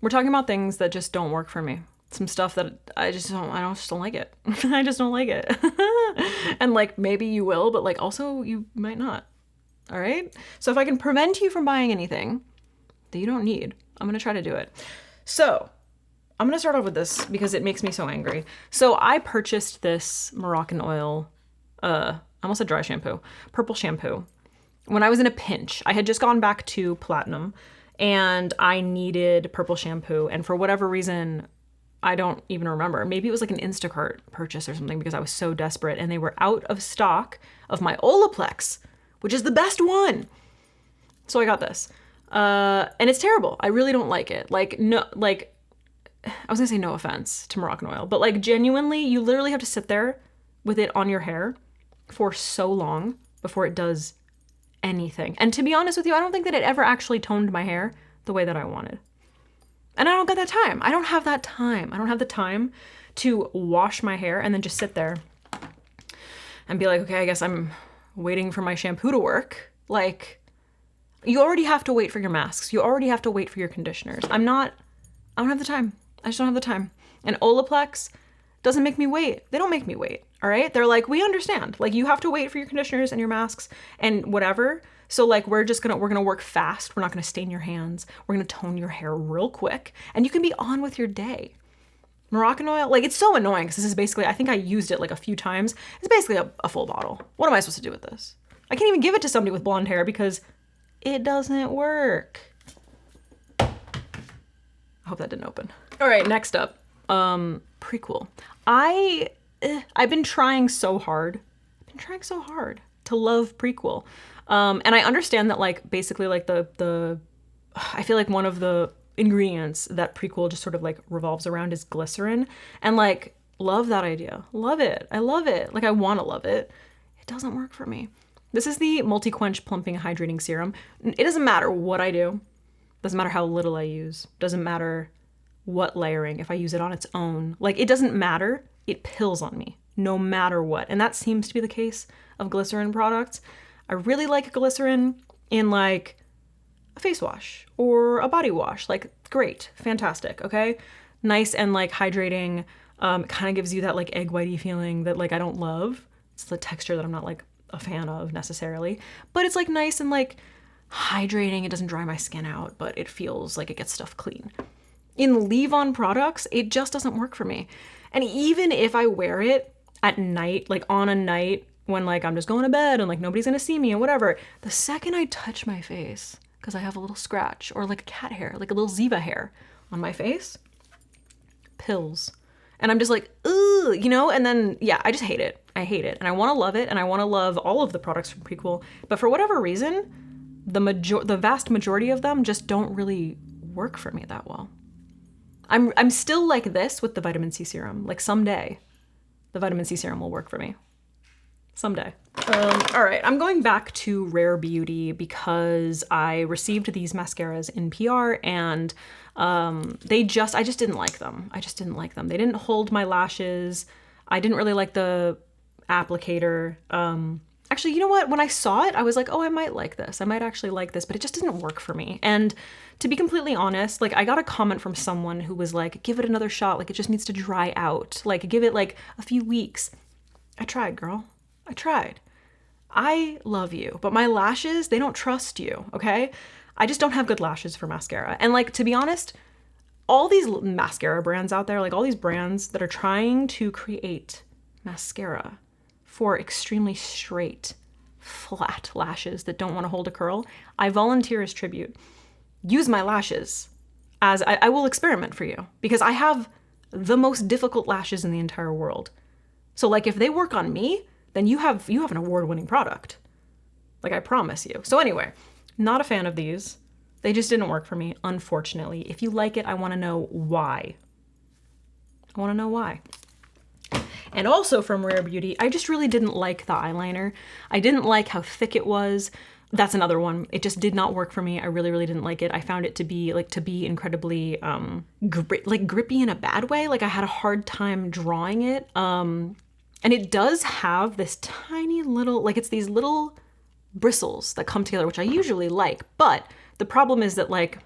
We're talking about things that just don't work for me. Some stuff that I just don't like it. I just don't like it. And like, maybe you will, but like also you might not. All right. So if I can prevent you from buying anything that you don't need, I'm going to try to do it. So I'm going to start off with this because it makes me so angry. So I purchased this Moroccanoil, I almost said dry shampoo, purple shampoo, when I was in a pinch. I had just gone back to platinum and I needed purple shampoo. And for whatever reason, I don't even remember. Maybe it was like an Instacart purchase or something because I was so desperate and they were out of stock of my Olaplex, which is the best one. So I got this. And it's terrible. I really don't like it. Like, no, like, I was gonna say no offense to Moroccanoil, but like genuinely, you literally have to sit there with it on your hair for so long before it does anything. And to be honest with you, I don't think that it ever actually toned my hair the way that I wanted. And I don't got that time. I don't have that time. I don't have the time to wash my hair and then just sit there and be like, okay, I guess I'm waiting for my shampoo to work. Like, you already have to wait for your masks. You already have to wait for your conditioners. I don't have the time. I just don't have the time. And Olaplex doesn't make me wait. They don't make me wait, all right? They're like, we understand. Like, you have to wait for your conditioners and your masks and whatever. So like, we're gonna work fast. We're not gonna stain your hands. We're gonna tone your hair real quick and you can be on with your day. Moroccanoil, like, it's so annoying because this is basically, I think I used it like a few times. It's basically a full bottle. What am I supposed to do with this? I can't even give it to somebody with blonde hair because it doesn't work. I hope that didn't open. All right, next up, Prequel. I've been trying so hard. To love Prequel. And I understand that like basically like I feel like one of the ingredients that Prequel just sort of like revolves around is glycerin, and like love that idea. Love it. I love it. Like I want to love it. It doesn't work for me. This is the multi-quench plumping hydrating serum. It doesn't matter what I do. Doesn't matter how little I use. Doesn't matter what layering, if I use it on its own. Like, it doesn't matter. It pills on me no matter what. And that seems to be the case of glycerin products. I really like glycerin in like a face wash or a body wash. Like, great, fantastic, okay? Nice and like hydrating. It kind of gives you that like egg whitey feeling that like I don't love. It's the texture that I'm not like a fan of necessarily, but it's like nice and like hydrating. It doesn't dry my skin out, but it feels like it gets stuff clean. In leave-on products, it just doesn't work for me. And even if I wear it at night, like on a night when like I'm just going to bed and like nobody's gonna see me and whatever, the second I touch my face, because I have a little scratch or like a cat hair, like a little Ziva hair on my face, pills. And I'm just like, ooh, you know? And then, yeah, I just hate it. I hate it. And I want to love it. And I want to love all of the products from Prequel. But for whatever reason, the vast majority of them just don't really work for me that well. I'm still like this with the vitamin C serum. Like someday, the vitamin C serum will work for me. Someday. All right, I'm going back to Rare Beauty because I received these mascaras in PR and I just didn't like them. They didn't hold my lashes. I didn't really like the applicator. Actually, you know what? When I saw it, I was like, oh, I might like this. I might actually like this, but it just didn't work for me. And to be completely honest, like I got a comment from someone who was like, give it another shot. Like it just needs to dry out. Like give it like a few weeks. I tried, girl. I tried. I love you, but my lashes, they don't trust you, okay? I just don't have good lashes for mascara. And like, to be honest, all these mascara brands out there, like all these brands that are trying to create mascara for extremely straight, flat lashes that don't want to hold a curl, I volunteer as tribute. Use my lashes as I will experiment for you because I have the most difficult lashes in the entire world. So like if they work on me, then you have an award-winning product. Like I promise you. So anyway, not a fan of these. They just didn't work for me, unfortunately. If you like it, I want to know why. And also from Rare Beauty, I just really didn't like the eyeliner. I didn't like how thick it was. That's another one. It just did not work for me. I really, really didn't like it. I found it to be incredibly grippy in a bad way. Like I had a hard time drawing it. And it does have this tiny little, like it's these little bristles that come together, which I usually like. But the problem is that like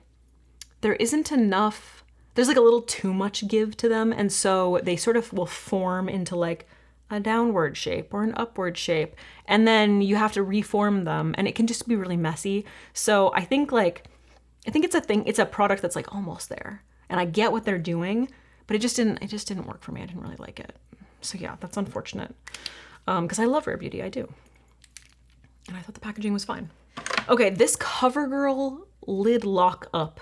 there isn't enough there's like a little too much give to them. And so they sort of will form into like a downward shape or an upward shape. And then you have to reform them and it can just be really messy. So I think it's a product that's like almost there. And I get what they're doing, but it just didn't work for me. I didn't really like it. So yeah, that's unfortunate. Because I love Rare Beauty, I do. And I thought the packaging was fine. Okay, this CoverGirl Lid Lock Up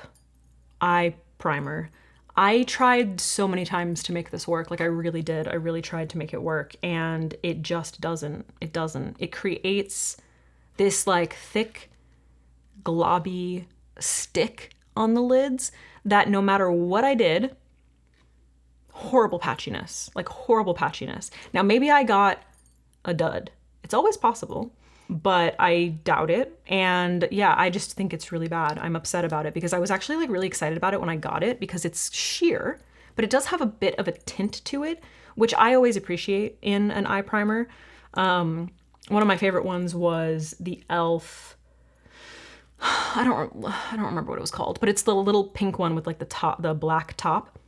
Eye Primer. I tried so many times to make this work. Like I really did. I really tried to make it work and it just doesn't. It doesn't. It creates this like thick, globby stick on the lids that no matter what I did, horrible patchiness, like horrible patchiness. Now maybe I got a dud. It's always possible, but I doubt it. And yeah, I just think it's really bad. I'm upset about it because I was actually like really excited about it when I got it because it's sheer, but it does have a bit of a tint to it, which I always appreciate in an eye primer. One of my favorite ones was the e.l.f. I don't remember what it was called, but it's the little pink one with like the black top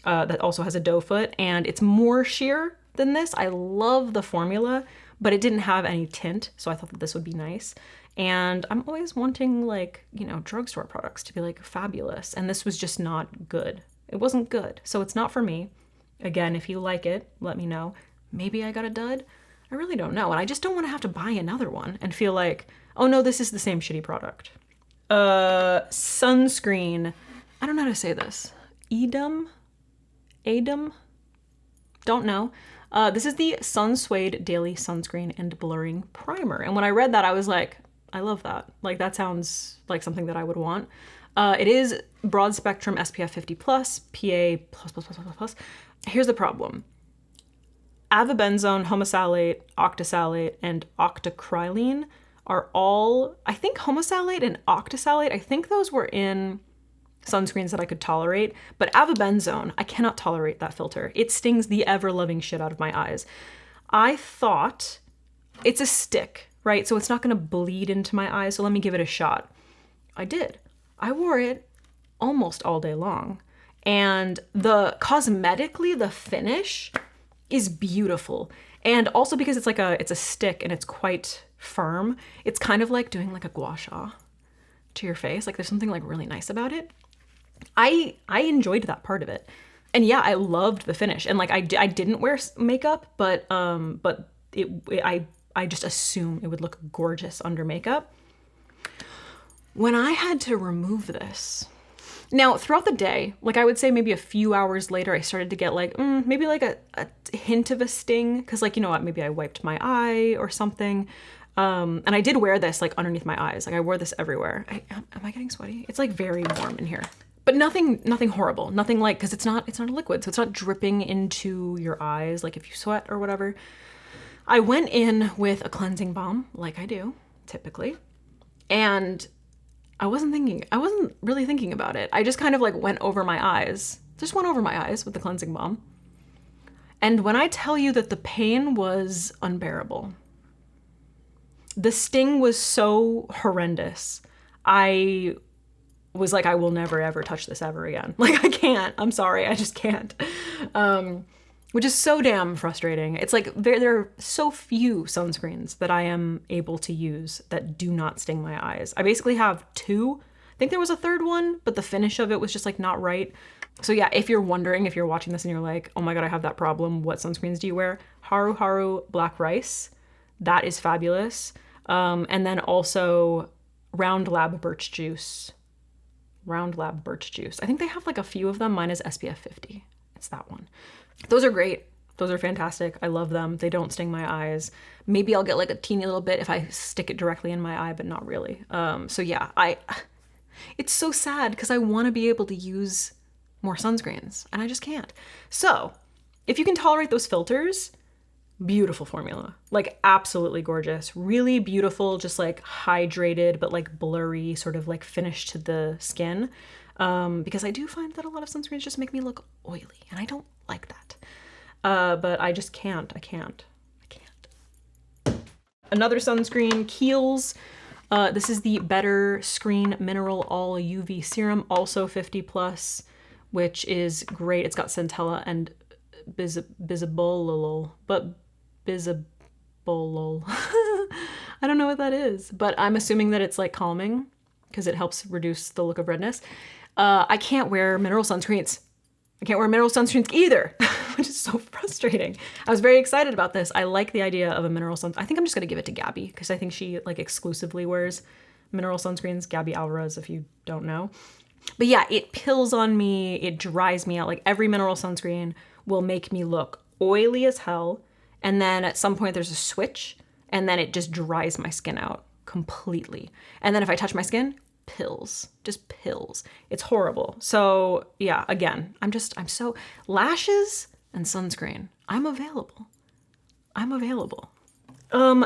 that also has a doe foot, and it's more sheer than this. I love the formula, but it didn't have any tint, so I thought that this would be nice. And I'm always wanting like, you know, drugstore products to be like fabulous, and this was just not good. It wasn't good, so it's not for me. Again, if you like it, let me know. Maybe I got a dud. I really don't know, and I just don't want to have to buy another one and feel like, oh no, this is the same shitty product. Sunscreen. I don't know how to say this. Edam? Don't know. This is the Sun Suede Daily Sunscreen and Blurring Primer. And when I read that, I was like, I love that. Like, that sounds like something that I would want. It is broad spectrum SPF 50+, PA++++++. Here's the problem. Avobenzone, homosalate, octisalate, and octocrylene are all, I think homosalate and octisalate, I think those were in sunscreens that I could tolerate, but avobenzone, I cannot tolerate that filter. It stings the ever-loving shit out of my eyes. I thought it's a stick, right? So it's not gonna bleed into my eyes, so let me give it a shot. I did. I wore it almost all day long. And cosmetically, the finish is beautiful. And also because it's a stick and it's quite firm, it's kind of like doing like a gua sha to your face. Like there's something like really nice about it. I enjoyed that part of it. And yeah, I loved the finish. And like I didn't wear makeup, but I just assume it would look gorgeous under makeup. When I had to remove this, now throughout the day, like I would say maybe a few hours later, I started to get like, maybe like a hint of a sting. Cause like, you know what, maybe I wiped my eye or something. And I did wear this like underneath my eyes. Like I wore this everywhere. Am I getting sweaty? It's like very warm in here. But nothing horrible. Nothing like, cause it's not a liquid. So it's not dripping into your eyes. Like if you sweat or whatever. I went in with a cleansing balm like I do typically. And I wasn't really thinking about it. I just kind of like went over my eyes. Just went over my eyes with the cleansing balm. And when I tell you that the pain was unbearable, the sting was so horrendous. I was like, I will never ever touch this ever again. Like I can't, I'm sorry, I just can't. Which is so damn frustrating. It's like there are so few sunscreens that I am able to use that do not sting my eyes. I basically have two. I think there was a third one, but the finish of it was just like not right. So yeah, if you're wondering, if you're watching this and you're like, oh my God, I have that problem, what sunscreens do you wear? Haru Haru Black Rice, that is fabulous. And then also Round Lab Birch Juice. Round Lab Birch Juice. I think they have like a few of them. Mine is SPF 50. It's that one. Those are great. Those are fantastic. I love them. They don't sting my eyes. Maybe I'll get like a teeny little bit if I stick it directly in my eye, but not really. So yeah, it's so sad because I want to be able to use more sunscreens and I just can't. So if you can tolerate those filters, beautiful formula, like absolutely gorgeous, really beautiful, just like hydrated, but like blurry sort of like finish to the skin. Because I do find that a lot of sunscreens just make me look oily and I don't like that. But I just can't, I can't. Another sunscreen, Kiehl's. This is the Better Screen Mineral All UV Serum, also 50+, which is great. It's got centella and bisabolol, but bisabolol. I don't know what that is, but I'm assuming that it's like calming because it helps reduce the look of redness. I can't wear mineral sunscreens. I can't wear mineral sunscreens either, which is so frustrating. I was very excited about this. I like the idea of a mineral sunscreen. I think I'm just gonna give it to Gabby because I think she like exclusively wears mineral sunscreens. Gabby Alvarez, if you don't know. But yeah, it pills on me. It dries me out. Like every mineral sunscreen will make me look oily as hell. And then at some point there's a switch and then it just dries my skin out completely. And then if I touch my skin, pills, just pills. It's horrible. So yeah, again, I'm so lashes and sunscreen. I'm available.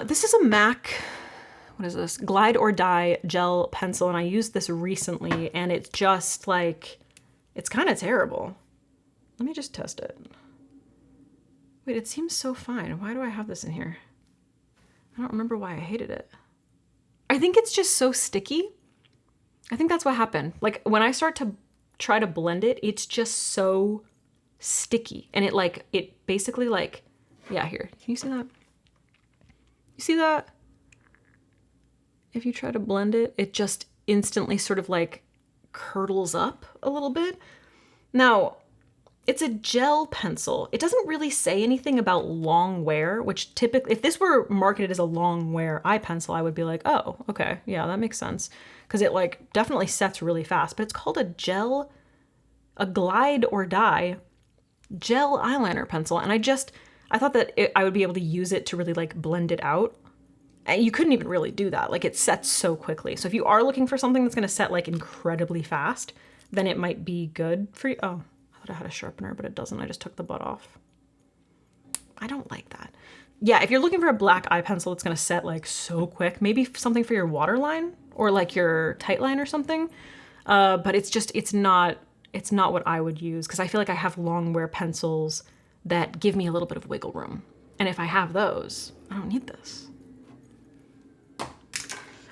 This is a MAC, what is this? Glide or Die gel pencil. And I used this recently and it's just like, it's kind of terrible. Let me just test it. Wait, it seems so fine. Why do I have this in here? I don't remember why I hated it. I think it's just so sticky. I think that's what happened. Like when I start to try to blend it, it's just so sticky. And it basically like, yeah, here, can you see that? You see that? If you try to blend it, it just instantly sort of like curdles up a little bit. Now, it's a gel pencil. It doesn't really say anything about long wear, which typically, if this were marketed as a long wear eye pencil, I would be like, oh, okay, yeah, that makes sense. Because it like definitely sets really fast, but it's called a Glide or Die gel eyeliner pencil. And I thought that I would be able to use it to really like blend it out. And you couldn't even really do that. Like it sets so quickly. So if you are looking for something that's gonna set like incredibly fast, then it might be good for you. Oh. I had a sharpener, but it doesn't. I just took the butt off. I don't like that. Yeah, if you're looking for a black eye pencil that's gonna set like so quick, maybe something for your waterline or like your tight line or something. But it's not what I would use because I feel like I have long wear pencils that give me a little bit of wiggle room. And if I have those, I don't need this.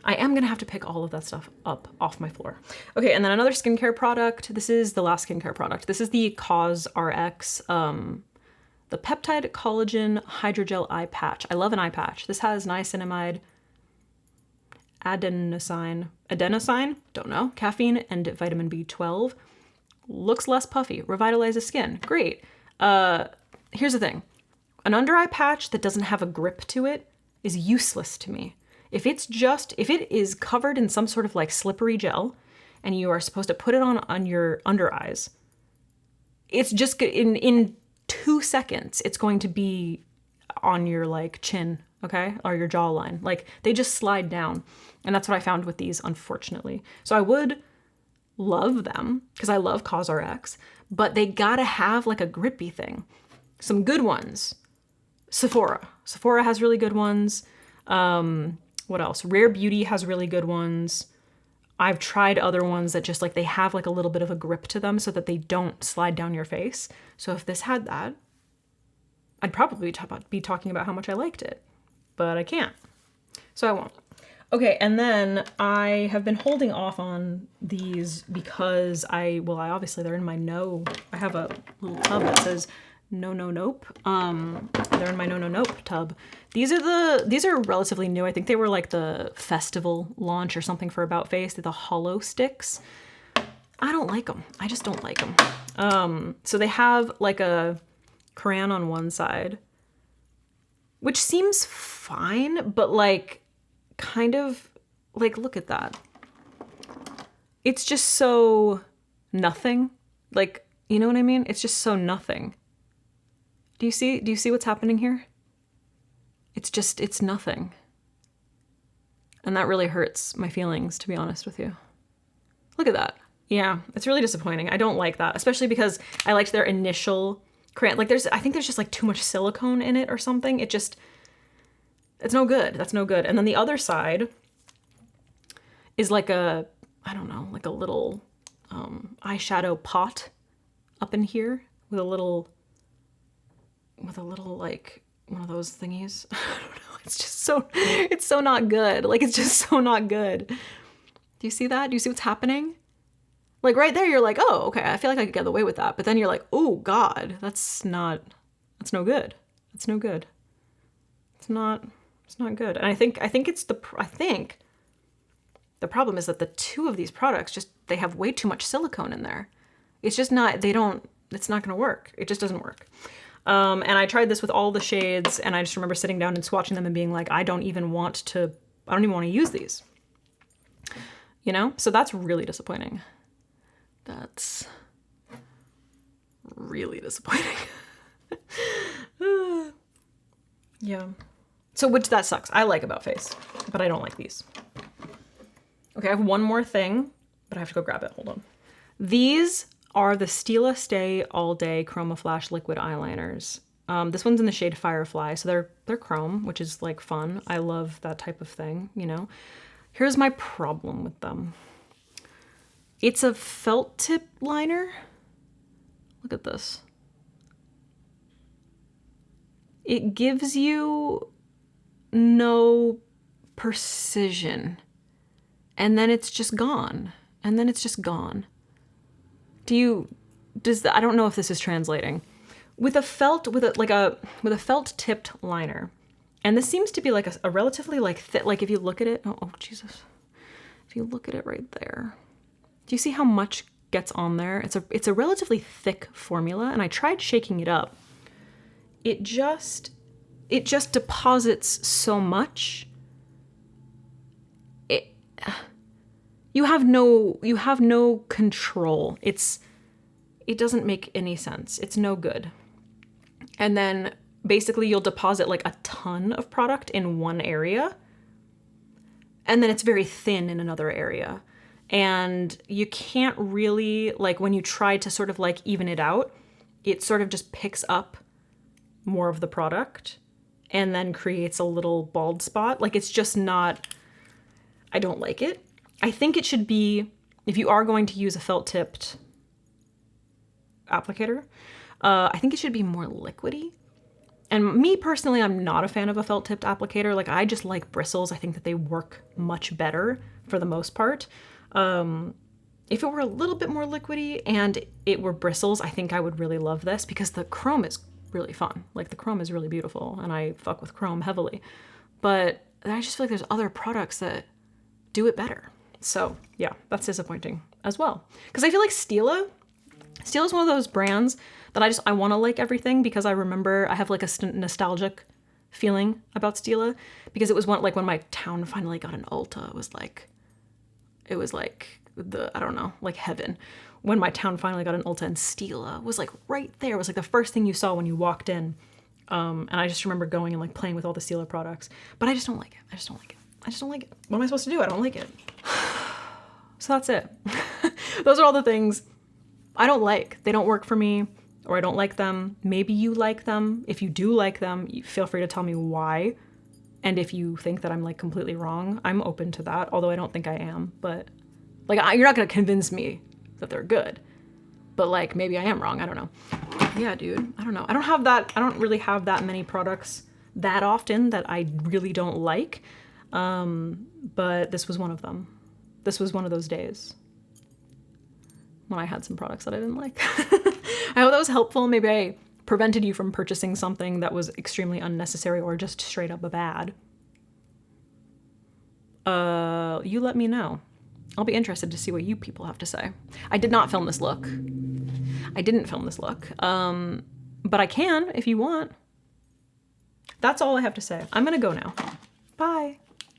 I am gonna have to pick all of that stuff up off my floor. Okay, and then another skincare product. This is the last skincare product. This is the COSRX, the Peptide Collagen Hydrogel Eye Patch. I love an eye patch. This has niacinamide, adenosine, don't know, caffeine, and vitamin B12. Looks less puffy, revitalizes skin. Great. Here's the thing. An under eye patch that doesn't have a grip to it is useless to me. If it is covered in some sort of like slippery gel and you are supposed to put it on your under eyes, it's just in 2 seconds, it's going to be on your like chin, okay? Or your jawline. Like they just slide down. And that's what I found with these, unfortunately. So I would love them because I love COSRX, but they gotta have like a grippy thing. Some good ones. Sephora has really good ones. What else? Rare Beauty has really good ones. I've tried other ones that just like they have like a little bit of a grip to them so that they don't slide down your face. So if this had that, I'd probably be talking about how much I liked it, but I can't. So I won't. Okay, and then I have been holding off on these because obviously they're in my I have a little tub that says nope. They're in my nope tub. These are relatively new. I think they were like the festival launch or something for About Face. They're the holosticks. I don't like them. I just don't like them. So they have like a crayon on one side, which seems fine, but like kind of like, look at that. It's just so nothing. Like, you know what I mean? It's just so nothing. Do you see what's happening here? It's nothing. And that really hurts my feelings, to be honest with you. Look at that. Yeah, it's really disappointing. I don't like that, especially because I liked their initial crayon. Like I think there's just like too much silicone in it or something. It's no good. That's no good. And then the other side is like I don't know, like a little eyeshadow pot up in here with a little like one of those thingies. I don't know. It's so not good. Like it's just so not good. Do you see that? Do you see what's happening? Like right there, you're like, oh, okay, I feel like I could get away with that. But then you're like, oh God, that's no good. That's no good. It's not good. And I think the problem is that the two of these products they have way too much silicone in there. It's just not, it's not gonna work. It just doesn't work. And I tried this with all the shades, and I just remember sitting down and swatching them and being like, I don't even want to use these. You know? So that's really disappointing. That's really disappointing. Yeah. So that sucks. I like About Face, but I don't like these. Okay, I have one more thing, but I have to go grab it. Hold on. These are the Stila Stay All Day Chroma Flash Liquid Eyeliners. This one's in the shade Firefly, so they're chrome, which is like fun. I love that type of thing, you know. Here's my problem with them. It's a felt tip liner. Look at this. It gives you no precision. And then it's just gone. I don't know if this is translating. With a felt tipped liner. And this seems to be like a relatively like thick, like if you look at it, oh Jesus. If you look at it right there. Do you see how much gets on there? It's a relatively thick formula, and I tried shaking it up. It just deposits so much. You have no control. It doesn't make any sense. It's no good. And then basically you'll deposit like a ton of product in one area, and then it's very thin in another area. And you can't really, like when you try to sort of like even it out, it sort of just picks up more of the product and then creates a little bald spot. Like it's just not, I don't like it. I think it should be, if you are going to use a felt tipped applicator, I think it should be more liquidy. And me personally, I'm not a fan of a felt tipped applicator. Like I just like bristles. I think that they work much better for the most part. If it were a little bit more liquidy and it were bristles, I think I would really love this because the chrome is really fun. Like the chrome is really beautiful and I fuck with chrome heavily. But I just feel like there's other products that do it better. So yeah, that's disappointing as well. Because I feel like Stila is one of those brands that I want to like everything because I remember I have like a nostalgic feeling about Stila because it was when my town finally got an Ulta. It was like I don't know, like heaven. When my town finally got an Ulta, and Stila was like right there. It was like the first thing you saw when you walked in. And I just remember going and like playing with all the Stila products. But I just don't like it. I just don't like it. What am I supposed to do? I don't like it. So that's it. Those are all the things I don't like. They don't work for me, or I don't like them. Maybe you like them. If you do like them, feel free to tell me why. And if you think that I'm like completely wrong, I'm open to that, although I don't think I am. But like, you're not gonna convince me that they're good. But like, maybe I am wrong. I don't know. Yeah, dude. I don't know. I don't really have that many products that often that I really don't like. But this was one of them. This was one of those days when I had some products that I didn't like. I hope that was helpful. Maybe I prevented you from purchasing something that was extremely unnecessary or just straight up bad. You let me know. I'll be interested to see what you people have to say. I did not film this look. I didn't film this look. But I can if you want. That's all I have to say. I'm gonna go now. Bye.